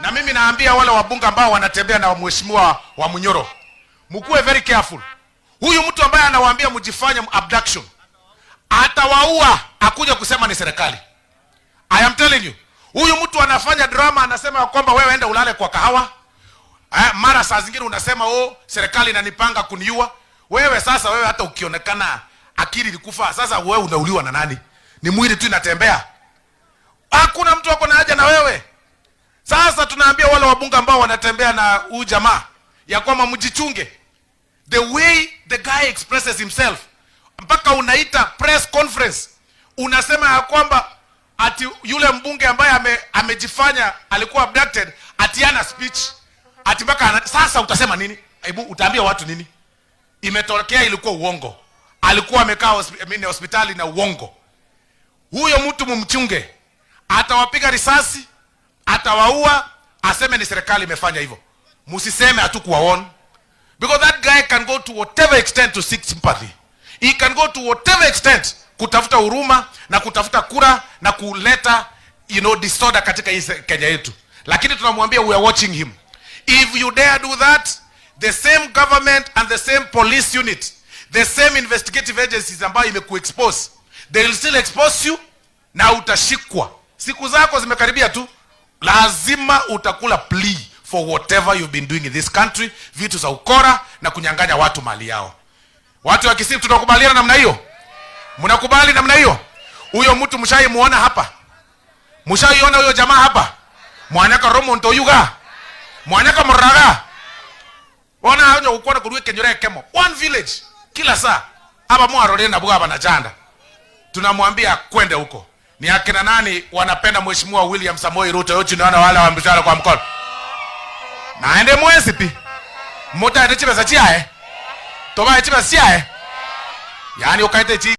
Na mimi naambia wale wabunge ambao wanatembea na mheshimiwa wa Munyoro, mkuwe very careful. Huyu mtu ambaye anawaambia mjifanye abduction, atawaua akuja kusema ni serikali. I am telling you. Huyu mtu anafanya drama, anasema kwamba wewe enda ulale kwa kahawa. Mara saa zingine unasema serikali inanipanga kuniua. Wewe sasa, wewe hata ukionekana akili ilikufa, sasa wewe unauliwa na nani? Ni mwili tu inatembea. Hakuna mtu wako na haja na wewe. Sasa tunaambia wale wabunge ambao wanatembea na huyu jamaa ya kwamba mjichunge. The way the guy expresses himself, mpaka unaita press conference, unasema ya kwamba ati yule mbunge ambaye amejifanya alikuwa abducted atiana speech, ati mpaka sasa utasema nini? Hebu utaambia watu nini? Imetokea ilikuwa uongo. Alikuwa amekaa hospitali na uongo. Huyo mtu mumchunge. Atawapiga risasi, atawaua, aseme ni serikali imefanya hivyo. Musiseme hatukuwaona. Because that guy can go to whatever extent to seek sympathy. He can go to whatever extent kutafuta huruma na kutafuta kura na kuleta disorder katika hii Kenya yetu. Lakini tunamwambia we are watching him. If you dare do that, the same government and the same police unit, the same investigative agencies ambayo imekuexpose, they will still expose you na utashikwa. Siku zako zimekaribia tu. Lazima utakula plea for whatever you've been doing in this country, vitu za ukora na kunyang'anya watu mali yao. Watu wa Kisii tunakubaliana namna hiyo? Mnakubali namna hiyo? Huyo mtu mshaimuona hapa? Mshaiona huyo jamaa hapa? Mwanaka Romo Ntoyuga? Mwanaka Muraga? Wana hao ukona kuruwe kenyore kemo. One village kila saa. Hapa mwarore na bugaba na janda. Tunamwambia kwende huko. Ni akina nani wanapenda mheshimiwa William Samoei Ruto? Yote naona wale wambishana kwa mkono. Naende mwezi pi. Mota ende chiba za chiae. Toba chiba siae. Yani ukaite chi